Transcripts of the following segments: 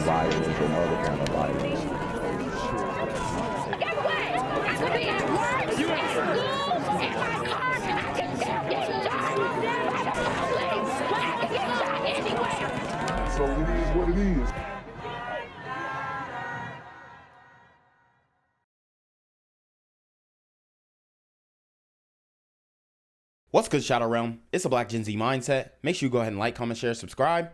violence and other kind of violence. Get away! I could be at work, in school, in my car, and I can still get shot by the police. But I can get shot anywhere. So it is what it is. What's good, Shadow Realm? It's a Black Gen Z Mindset. Make sure you go ahead and like, comment, share, subscribe.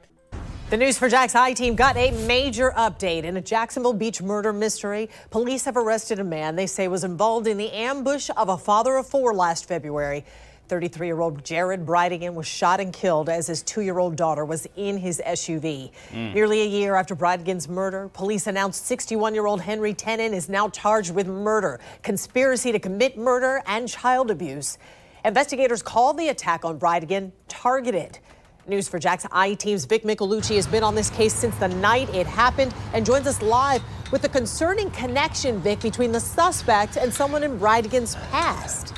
The News for Jack's I-Team got a major update in a Jacksonville Beach murder mystery. Police have arrested a man they say was involved in the ambush of a father of four last February. 33-year-old Jared Bridegan was shot and killed as his 2-year-old daughter was in his SUV. Nearly a year after Bridegan's murder, police announced 61-year-old Henry Tenon is now charged with murder, conspiracy to commit murder, and child abuse. Investigators called the attack on Bridegan targeted. News for Jack's I-Team's Vic Micolucci has been on this case since the night it happened and joins us live with the concerning connection, Vic, between the suspect and someone in Bridegan's past.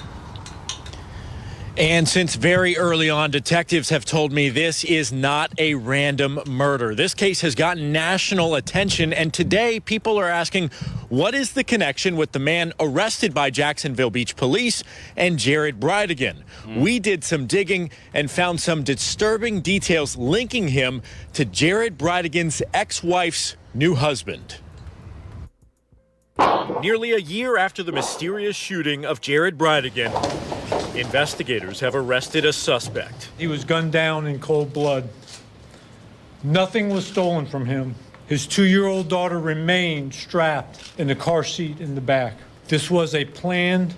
And since very early on, detectives have told me this is not a random murder. This case has gotten national attention, and today people are asking, what is the connection with the man arrested by Jacksonville Beach police and Jared Bridegan? We did some digging and found some disturbing details linking him to Jared Bridegan's ex-wife's new husband. Nearly a year after the mysterious shooting of Jared Bridegan, investigators have arrested a suspect. He was gunned down in cold blood. Nothing was stolen from him. His 2-year-old daughter remained strapped in the car seat in the back. This was a planned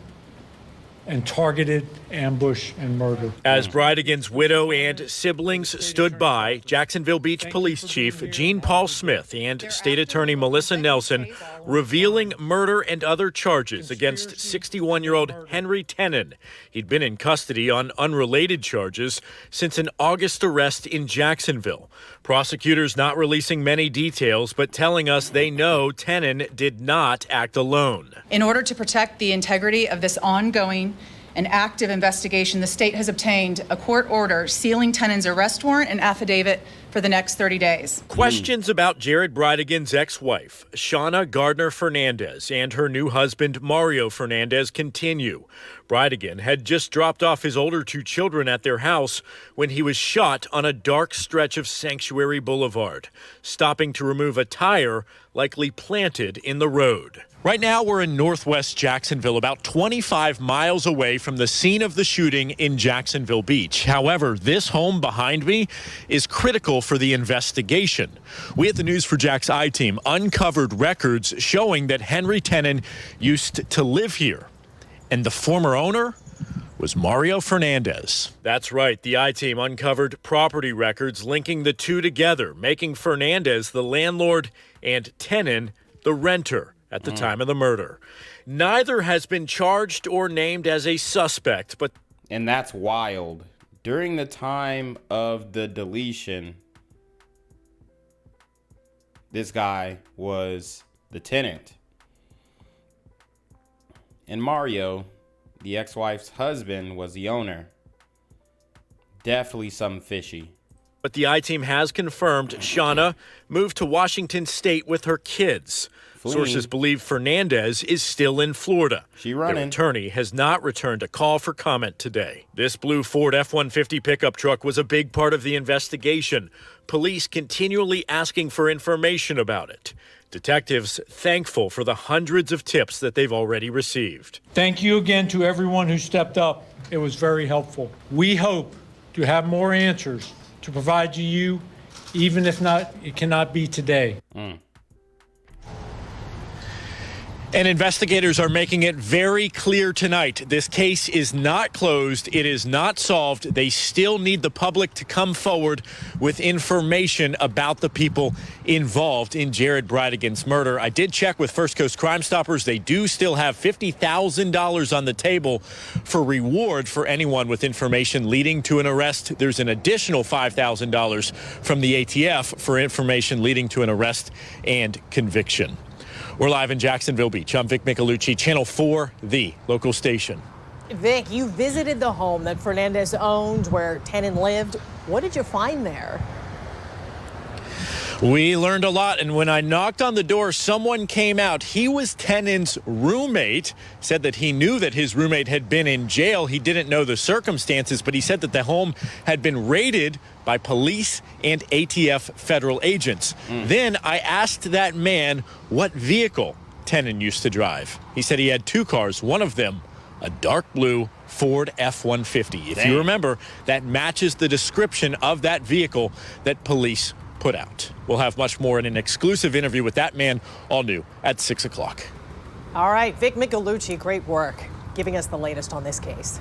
and targeted ambush and murder. As Bridegan's widow and siblings stood by, Jacksonville Beach Police Chief Gene Paul Smith and State Attorney Melissa Nelson revealing murder and other charges against 61-year-old Henry Tenon. He'd been in custody on unrelated charges since an August arrest in Jacksonville. Prosecutors not releasing many details, but telling us they know Tenon did not act alone. In order to protect the integrity of this ongoing and active investigation, the state has obtained a court order sealing Tenon's arrest warrant and affidavit for the next 30 days. Questions about Jared Bridegan's ex-wife, Shauna Gardner Fernandez, and her new husband, Mario Fernandez, continue. Bridegan had just dropped off his older 2 children at their house when he was shot on a dark stretch of Sanctuary Boulevard, stopping to remove a tire likely planted in the road. Right now, we're in northwest Jacksonville, about 25 miles away from the scene of the shooting in Jacksonville Beach. However, this home behind me is critical for the investigation. We at the News for Jack's I-Team uncovered records showing that Henry Tenon used to live here, and the former owner was Mario Fernandez. That's right. The I-Team uncovered property records linking the two together, making Fernandez the landlord and Tenon the renter at the time of the murder. Neither has been charged or named as a suspect, but... And that's wild. During the time of the deletion, this guy was the tenant. And Mario, the ex-wife's husband, was the owner. Definitely something fishy. But the I-Team has confirmed Shauna moved to Washington State with her kids. Sources believe Fernandez is still in Florida. She running. Their attorney has not returned a call for comment today. This blue Ford F-150 pickup truck was a big part of the investigation. Police continually asking for information about it. Detectives thankful for the hundreds of tips that they've already received. Thank you again to everyone who stepped up. It was very helpful. We hope to have more answers to provide to you, even if not, it cannot be today. And investigators are making it very clear tonight. This case is not closed. It is not solved. They still need the public to come forward with information about the people involved in Jared Bridegan's murder. I did check with First Coast Crime Stoppers. They do still have $50,000 on the table for reward for anyone with information leading to an arrest. There's an additional $5,000 from the ATF for information leading to an arrest and conviction. We're live in Jacksonville Beach. I'm Vic Micolucci, Channel 4, the local station. Vic, you visited the home that Fernandez owned where Tenon lived. What did you find there? We learned a lot, and when I knocked on the door, someone came out. He was Tenon's roommate, said that he knew that his roommate had been in jail. He didn't know the circumstances, but he said that the home had been raided by police and ATF federal agents. Then I asked that man what vehicle Tenon used to drive. He said he had two cars, one of them a dark blue Ford F-150. If you remember, that matches the description of that vehicle that police put out. We'll have much more in an exclusive interview with that man, all new at 6 o'clock. All right, Vic Michelucci, great work giving us the latest on this case.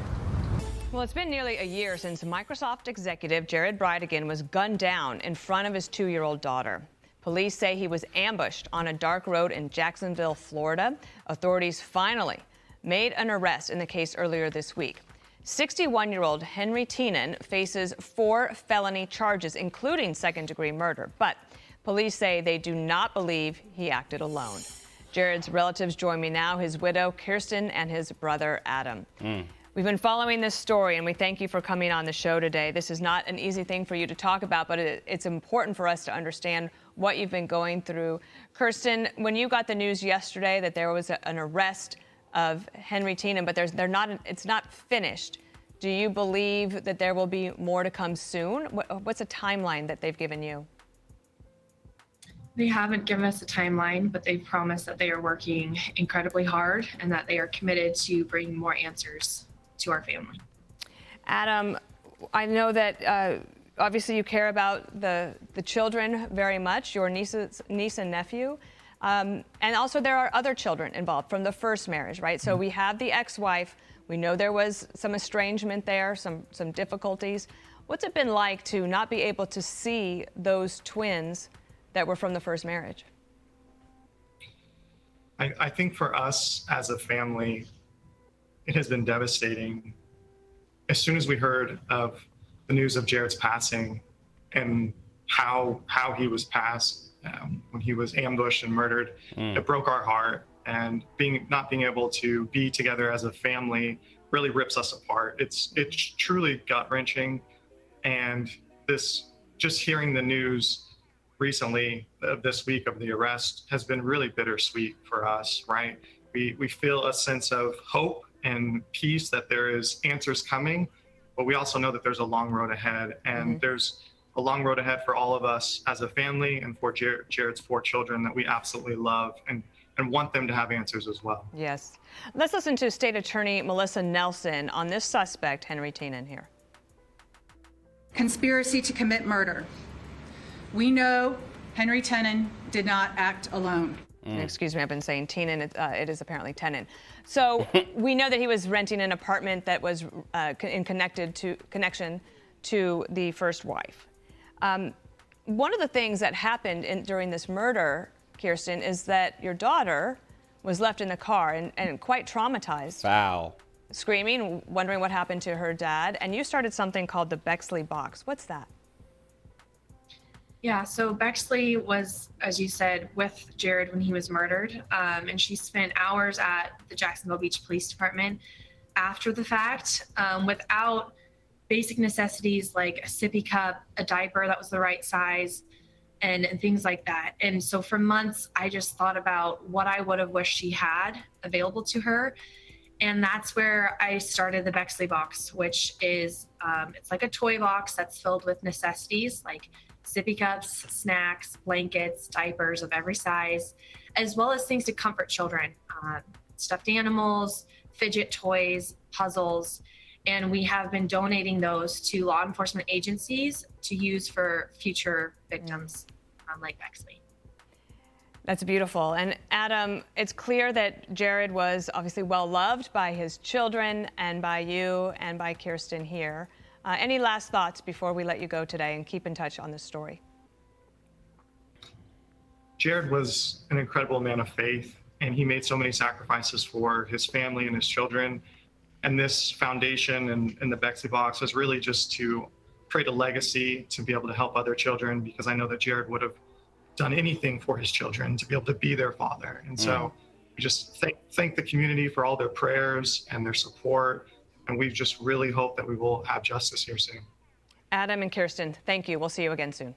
Well, it's been nearly a year since Microsoft executive Jared Bridegan was gunned down in front of his 2-year-old daughter. Police say he was ambushed on a dark road in Jacksonville, Florida. Authorities finally made an arrest in the case earlier this week. 61-year-old Henry Tenon faces 4 felony charges, including second-degree murder. But police say they do not believe he acted alone. Jared's relatives join me now, his widow, Kirsten, and his brother, Adam. We've been following this story, and we thank you for coming on the show today. This is not an easy thing for you to talk about, but it's important for us to understand what you've been going through. Kirsten, when you got the news yesterday that there was an arrest of Henry Tenon, but it's not finished. Do you believe that there will be more to come soon? What's a timeline that they've given you? They haven't given us a timeline, but they've promised that they are working incredibly hard and that they are committed to bringing more answers to our family. Adam, I know that obviously you care about the children very much, your niece and nephew. And also there are other children involved from the first marriage, right? So we have the ex-wife. We know there was some estrangement there, some difficulties. What's it been like to not be able to see those twins that were from the first marriage? I think for us as a family, it has been devastating. As soon as we heard of the news of Jared's passing and how he was passed, when he was ambushed and murdered, it broke our heart. And not being able to be together as a family really rips us apart. It's truly gut-wrenching. And just hearing the news recently of this week of the arrest has been really bittersweet for us, right? We feel a sense of hope and peace that there is answers coming, but we also know that there's a long road ahead, and there's a long road ahead for all of us as a family and for Jared's 4 children that we absolutely love and want them to have answers as well. Yes. Let's listen to State Attorney Melissa Nelson on this suspect, Henry Tenon, here. Conspiracy to commit murder. We know Henry Tenon did not act alone. Excuse me, I've been saying Tenon. It is apparently Tenon. So we know that he was renting an apartment that was in connection to the first wife. One of the things that happened during this murder, Kirsten, is that your daughter was left in the car and quite traumatized. Foul. Screaming, wondering what happened to her dad. And you started something called the Bexley Box. What's that? Yeah, so Bexley was, as you said, with Jared when he was murdered, and she spent hours at the Jacksonville Beach Police Department after the fact without basic necessities like a sippy cup, a diaper that was the right size, and things like that. And so for months, I just thought about what I would have wished she had available to her. And that's where I started the Bexley Box, which is, it's like a toy box that's filled with necessities like sippy cups, snacks, blankets, diapers of every size, as well as things to comfort children, stuffed animals, fidget toys, puzzles. And we have been donating those to law enforcement agencies to use for future victims like Bexley. That's beautiful. And Adam, it's clear that Jared was obviously well loved by his children and by you and by Kirsten here. Any last thoughts before we let you go today, and keep in touch on this story? Jared was an incredible man of faith, and he made so many sacrifices for his family and his children. And this foundation and the Bexley Box was really just to create a legacy to be able to help other children, because I know that Jared would have done anything for his children to be able to be their father. And so we just thank the community for all their prayers and their support. And we just really hope that we will have justice here soon. Adam and Kirsten, thank you. We'll see you again soon.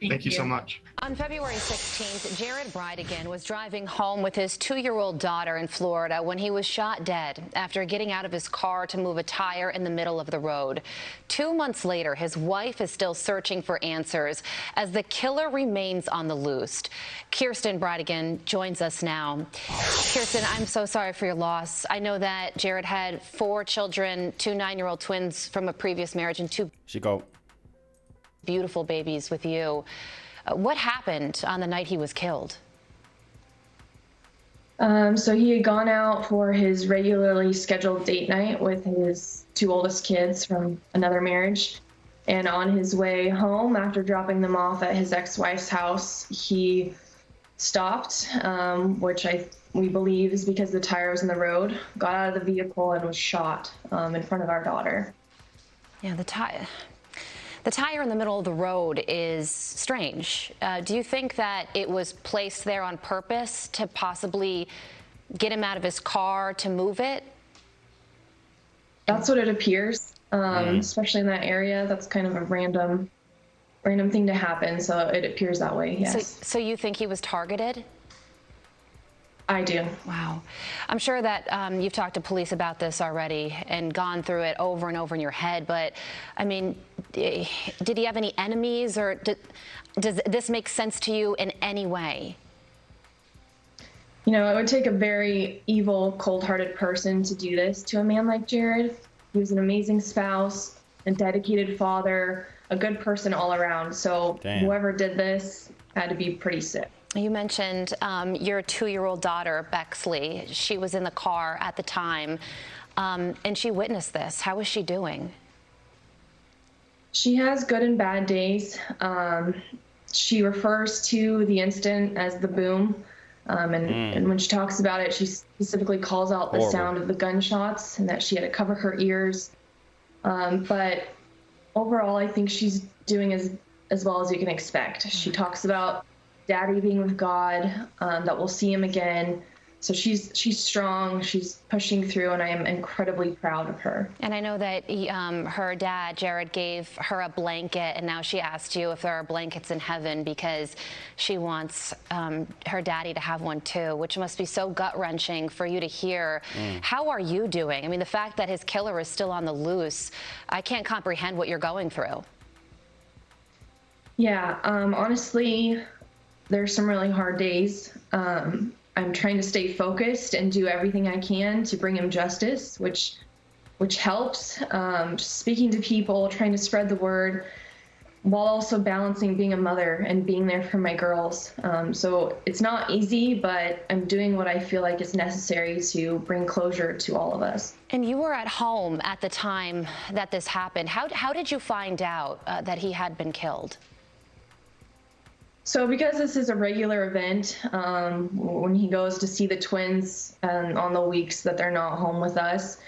Thank you so much. On February 16th, Jared Bridegan was driving home with his 2-year-old daughter in Florida when he was shot dead after getting out of his car to move a tire in the middle of the road. 2 months later, his wife is still searching for answers as the killer remains on the loose. Kirsten Bridegan joins us now. Kirsten, I'm so sorry for your loss. I know that Jared had 4 children, 2 9-year-old twins from a previous marriage and 2 beautiful babies with you. What happened on the night he was killed? So he had gone out for his regularly scheduled date night with his 2 oldest kids from another marriage. And on his way home, after dropping them off at his ex-wife's house, he stopped, which we believe is because the tire was in the road, got out of the vehicle and was shot in front of our daughter. Yeah, the tire in the middle of the road is strange. Do you think that it was placed there on purpose to possibly get him out of his car to move it? That's what it appears, especially in that area. That's kind of a random thing to happen, so it appears that way, yes. So you think he was targeted? I do. Wow. I'm sure that you've talked to police about this already and gone through it over and over in your head, but I mean, did he have any enemies, or does this make sense to you in any way? You know, it would take a very evil, cold-hearted person to do this to a man like Jared. He was an amazing spouse, a dedicated father, a good person all around. So whoever did this had to be pretty sick. You mentioned your 2-year-old daughter, Bexley. She was in the car at the time, and she witnessed this. How is she doing? She has good and bad days. She refers to the incident as the boom, and when she talks about it, she specifically calls out the sound of the gunshots and that she had to cover her ears. But overall, I think she's doing as well as you can expect. She talks about Daddy being with God, that we'll see him again. So she's strong, she's pushing through, and I am incredibly proud of her. And I know that her dad, Jared, gave her a blanket, and now she asked you if there are blankets in heaven because she wants her daddy to have one too, which must be so gut-wrenching for you to hear. How are you doing? I mean, the fact that his killer is still on the loose, I can't comprehend what you're going through. Yeah, honestly, there's some really hard days. I'm trying to stay focused and do everything I can to bring him justice, which helps. Just speaking to people, trying to spread the word, while also balancing being a mother and being there for my girls. So it's not easy, but I'm doing what I feel like is necessary to bring closure to all of us. And you were at home at the time that this happened. How did you find out that he had been killed? So because this is a regular event, when he goes to see the twins on the weeks that they're not home with us,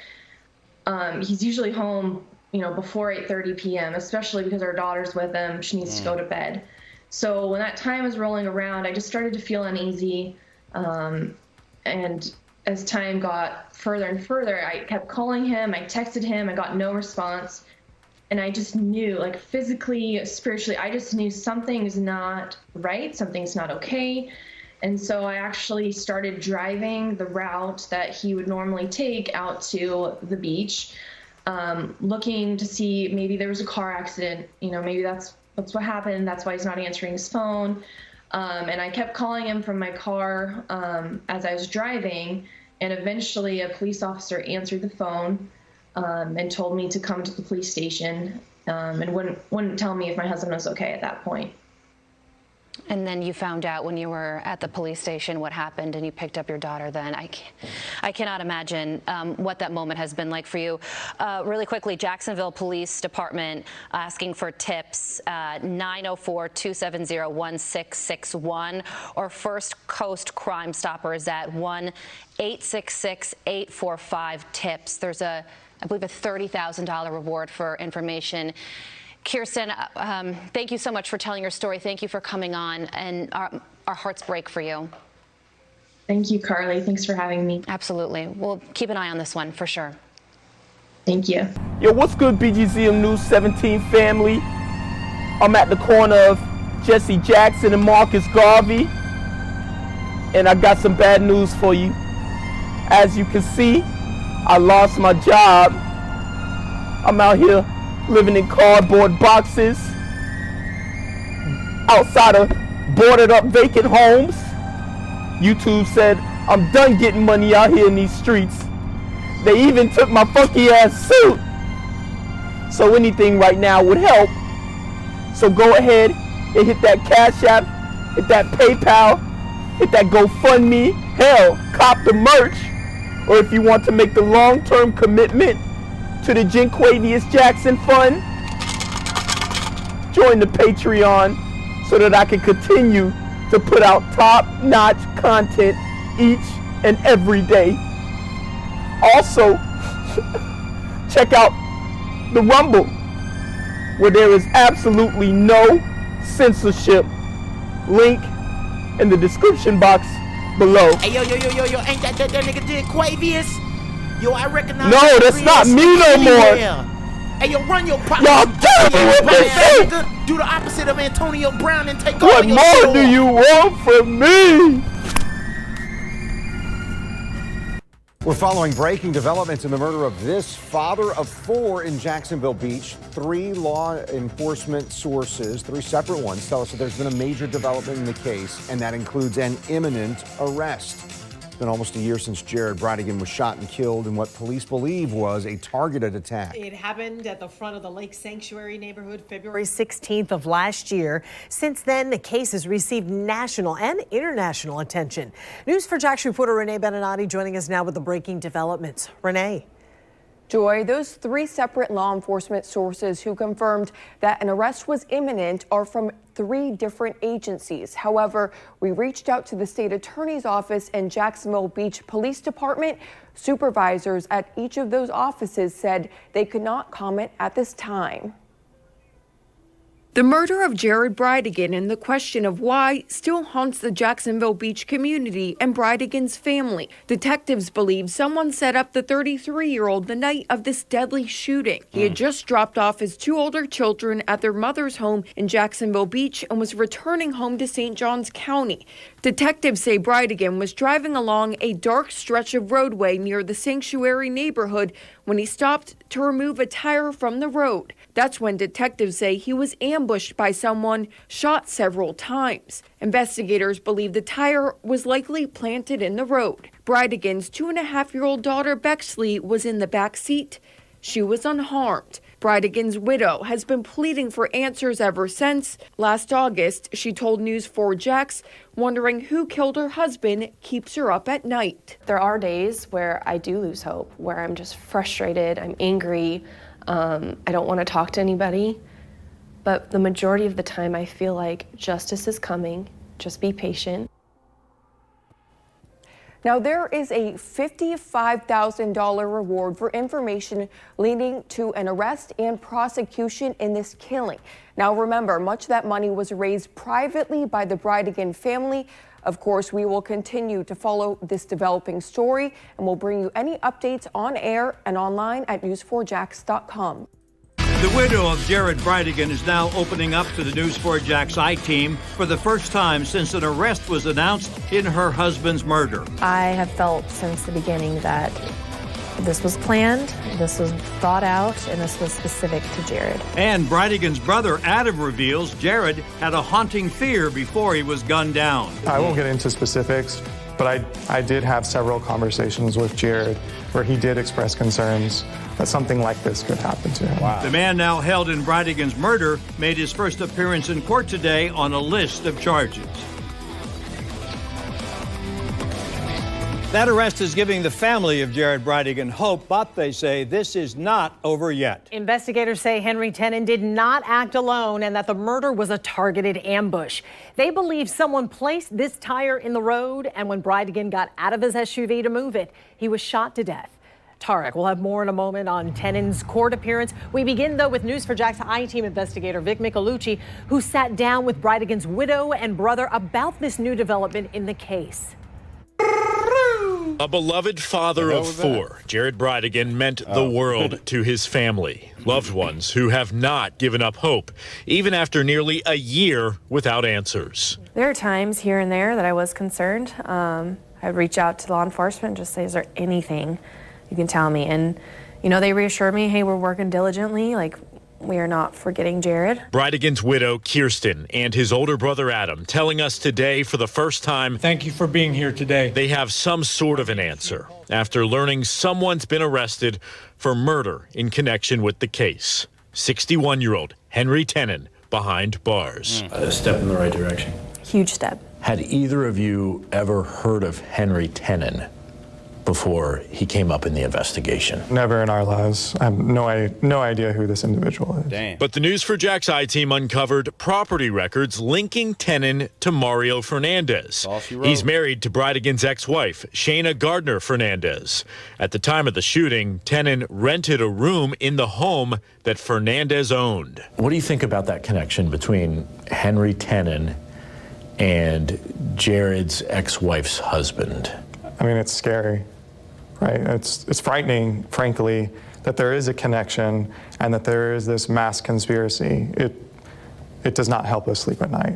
he's usually home, before 8:30 p.m., especially because our daughter's with him. She needs to go to bed. So when that time was rolling around, I just started to feel uneasy. And as time got further and further, I kept calling him. I texted him. I got no response. And I just knew, like, physically, spiritually, I just knew something's not right, something's not okay. And so I actually started driving the route that he would normally take out to the beach, looking to see maybe there was a car accident. Maybe that's what happened. That's why he's not answering his phone. And I kept calling him from my car as I was driving. And eventually a police officer answered the phone. And told me to come to the police station, and wouldn't tell me if my husband was okay at that point. And then you found out when you were at the police station what happened, and you picked up your daughter then. I cannot imagine what that moment has been like for you. Really quickly, Jacksonville Police Department asking for tips, 904-270-1661, or First Coast Crime Stoppers at 1-866-845-TIPS. There's I believe a $30,000 reward for information. Kirsten, thank you so much for telling your story. Thank you for coming on, and our hearts break for you. Thank you, Carly. Thanks for having me. Absolutely. We'll keep an eye on this one for sure. Thank you. Yo, what's good, BGZM News 17 family? I'm at the corner of Jesse Jackson and Marcus Garvey. And I got some bad news for you. As you can see, I lost my job. I'm out here living in cardboard boxes outside of boarded up vacant homes. YouTube said I'm done getting money out here in these streets. They even took my funky ass suit. So anything right now would help. So go ahead and hit that Cash App, hit that PayPal, hit that GoFundMe, hell, cop the merch. Or if you want to make the long-term commitment to the Jinquavius Jackson Fund, join the Patreon so that I can continue to put out top-notch content each and every day. Also, check out the Rumble, where there is absolutely no censorship. Link in the description box below. Hey, yo, ain't that nigga Jinquavius? Yo, I recognize. No, that's not me no more. Hey, yo, run your pocket. Y'all killing me with this shit. Do the opposite of Antonio Brown and take What all your more shit do off. you want from me? We're following breaking developments in the murder of this father of four in Jacksonville Beach. 3 law enforcement sources, 3 separate ones, tell us that there's been a major development in the case, and that includes an imminent arrest. It's been almost a year since Jared Bridegan was shot and killed in what police believe was a targeted attack. It happened at the front of the Lake Sanctuary neighborhood February 16th of last year. Since then, the case has received national and international attention. News4JAX reporter Renee Beninati joining us now with the breaking developments. Renee. Joy, those 3 separate law enforcement sources who confirmed that an arrest was imminent are from 3 different agencies. However, we reached out to the state attorney's office and Jacksonville Beach Police Department. Supervisors at each of those offices said they could not comment at this time. The murder of Jared Bridegan and the question of why still haunts the Jacksonville Beach community and Bridegan's family. Detectives believe someone set up the 33-year-old the night of this deadly shooting. He had just dropped off his 2 older children at their mother's home in Jacksonville Beach and was returning home to St. Johns County. Detectives say Bridegan was driving along a dark stretch of roadway near the Sanctuary neighborhood when he stopped to remove a tire from the road. That's when detectives say he was ambushed by someone, shot several times. Investigators believe the tire was likely planted in the road. Bridegan's 2.5-year-old daughter Bexley was in the back seat. She was unharmed. Bridegan's widow has been pleading for answers ever since. Last August, she told News4JAX, wondering who killed her husband keeps her up at night. There are days where I do lose hope, where I'm just frustrated, I'm angry, I don't want to talk to anybody. But the majority of the time, I feel like justice is coming. Just be patient. Now, there is a $55,000 reward for information leading to an arrest and prosecution in this killing. Now, remember, much of that money was raised privately by the Bridegan family. Of course, we will continue to follow this developing story, and we'll bring you any updates on air and online at news4jax.com. The widow of Jared Bridegan is now opening up to the News4JAX I-Team for the first time since an arrest was announced in her husband's murder. I have felt since the beginning that this was planned, this was thought out, and this was specific to Jared. And Bridegan's brother, Adam, reveals Jared had a haunting fear before he was gunned down. I won't get into specifics, but I did have several conversations with Jared where he did express concerns that something like this could happen to him. The man now held in Bridegan's murder made his first appearance in court today on a list of charges. That arrest is giving the family of Jared Bridegan hope, but they say this is not over yet. Investigators say Henry Tenon did not act alone and that the murder was a targeted ambush. They believe someone placed this tire in the road, and when Bridegan got out of his SUV to move it, he was shot to death. Tarek, we'll have more in a moment on Tenon's court appearance. We begin, though, with News4JAX I-Team investigator Vic Michelucci, who sat down with Bridegan's widow and brother about this new development in the case. A beloved father of four, Jared Bridegan meant the world to his family. Loved ones who have not given up hope, even after nearly a year without answers. There are times here and there that I was concerned. I'd reach out to law enforcement and just say, is there anything you can tell me? And, you know, they reassured me, hey, we're working diligently. Like, we are not forgetting Jared. Bridegan's widow, Kirsten, and his older brother, Adam, telling us today for the first time, thank you for being here today. They have some sort of an answer after learning someone's been arrested for murder in connection with the case. 61-year-old Henry Tenon behind bars. A step in the right direction. Huge step. Had either of you ever heard of Henry Tenon before he came up in the investigation? Never in our lives. I have no idea who this individual is. Damn. But the News for Jack's I-Team uncovered property records linking Tenon to Mario Fernandez. He's married to Bridegan's ex-wife, Shayna Gardner Fernandez. At the time of the shooting, Tenon rented a room in the home that Fernandez owned. What do you think about that connection between Henry Tenon and Jared's ex-wife's husband? I mean, it's scary, right? It's frightening, frankly, that there is a connection and that there is this mass conspiracy. It does not help us sleep at night.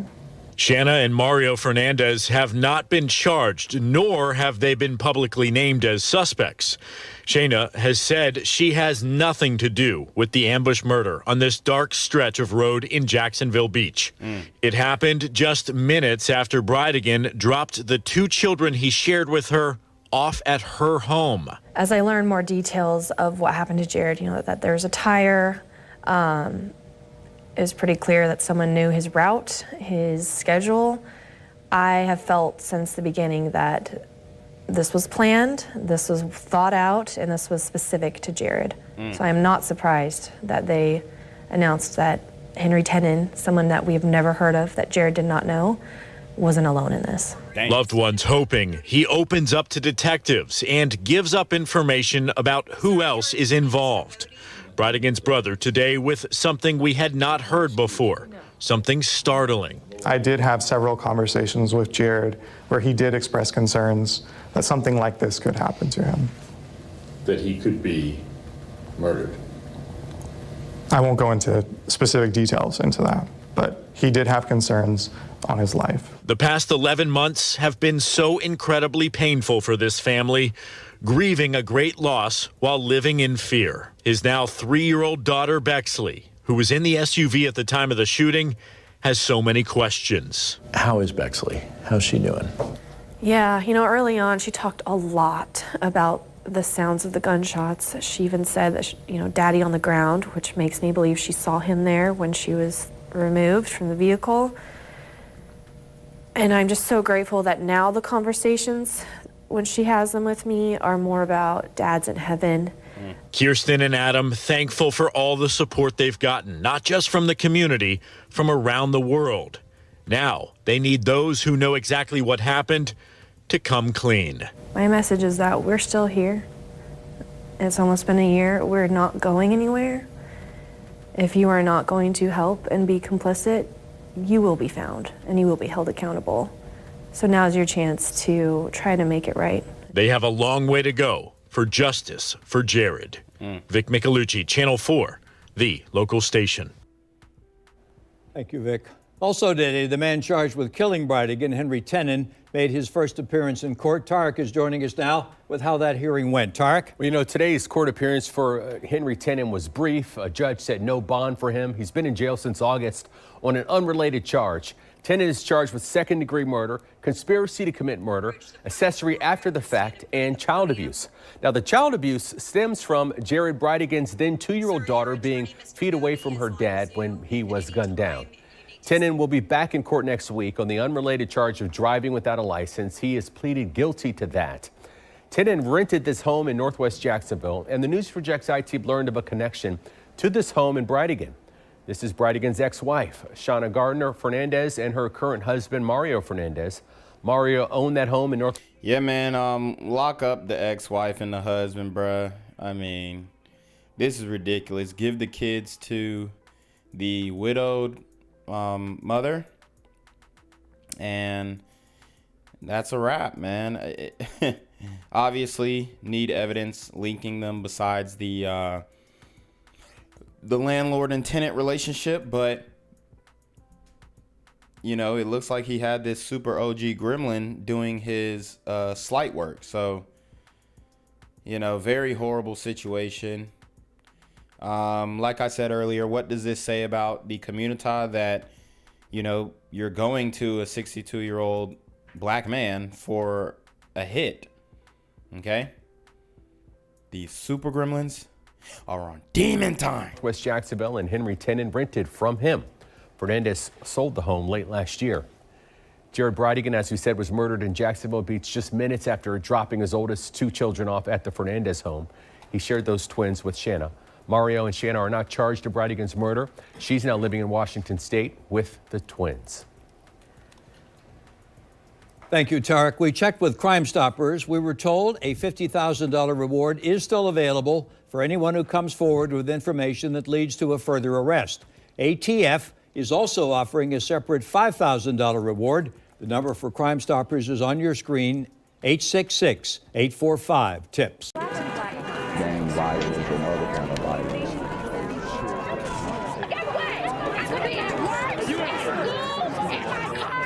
Shanna and Mario Fernandez have not been charged, nor have they been publicly named as suspects. Shayna has said she has nothing to do with the ambush murder on this dark stretch of road in Jacksonville Beach. It happened just minutes after Bridegan dropped the two children he shared with her off at her home. As I learned more details of what happened to Jared, you know, that there's a tire, it was pretty clear that someone knew his route, his schedule. I have felt since the beginning that this was planned, this was thought out, and this was specific to Jared. So I'm not surprised that they announced that Henry Tenon, someone that we have never heard of, that Jared did not know, wasn't alone in this. Loved ones hoping he opens up to detectives and gives up information about who else is involved. Bridegan's brother today with something we had not heard before, something startling. I did have several conversations with Jared where he did express concerns that something like this could happen to him. That he could be murdered? I won't go into specific details into that, but he did have concerns on his life. The past 11 months have been so incredibly painful for this family, grieving a great loss while living in fear. His now 3-year-old daughter, Bexley, who was in the SUV at the time of the shooting, has so many questions. How is Bexley? How's she doing? Yeah, you know, early on, she talked a lot about the sounds of the gunshots. She even said that, you know, Daddy on the ground, which makes me believe she saw him there when she was removed from the vehicle. And I'm just so grateful that now the conversations, when she has them with me, are more about Dad's in heaven. Kirsten and Adam thankful for all the support they've gotten, not just from the community, from around the world. Now they need those who know exactly what happened to come clean. My message is that we're still here. It's almost been a year. We're not going anywhere. If you are not going to help and be complicit, you will be found and you will be held accountable. So now's your chance to try to make it right. They have a long way to go for justice for Jared. Vic Michelucci, Channel 4, the local station. Thank you, Vic. Also today, the man charged with killing Bridegan, Henry Tenon, made his first appearance in court. Tarek is joining us now with how that hearing went. Tarek? Well, you know, today's court appearance for Henry Tenon was brief. A judge set no bond for him. He's been in jail since August on an unrelated charge. Tenon is charged with second-degree murder, conspiracy to commit murder, accessory after the fact, and child abuse. Now, the child abuse stems from Jared Bridegan's then 2-year-old daughter being feet away from her dad when he was gunned down. Tenon will be back in court next week on the unrelated charge of driving without a license. He has pleaded guilty to that. Tenon rented this home in Northwest Jacksonville, and the News for Jack's I-Team learned of a connection to this home in Bridegan. This is Bridegan's ex-wife, Shayna Gardner Fernandez, and her current husband, Mario Fernandez. Mario owned that home in North. Yeah, man, lock up the ex-wife and the husband, bruh. I mean, this is ridiculous. Give the kids to the widowed mother, and that's a wrap, man. obviously need evidence linking them besides the landlord and tenant relationship, but you know, it looks like he had this super OG gremlin doing his slight work. So, you know, very horrible situation. Like I said earlier, what does this say about the community that, you know, you're going to a 62-year-old black man for a hit? Okay? These super gremlins are on demon time. West Jacksonville, and Henry Tenon rented from him. Fernandez sold the home late last year. Jared Bridegan, as we said, was murdered in Jacksonville Beach just minutes after dropping his oldest 2 children off at the Fernandez home. He shared those twins with Shanna. Mario and Shanna are not charged in Bridegan's murder. She's now living in Washington State with the twins. Thank you, Tarek. We checked with Crime Stoppers. We were told a $50,000 reward is still available for anyone who comes forward with information that leads to a further arrest. ATF is also offering a separate $5,000 reward. The number for Crime Stoppers is on your screen, 866-845-TIPS. Gang violence and other kind of violence. Get away! I could be at work, at school, in my car,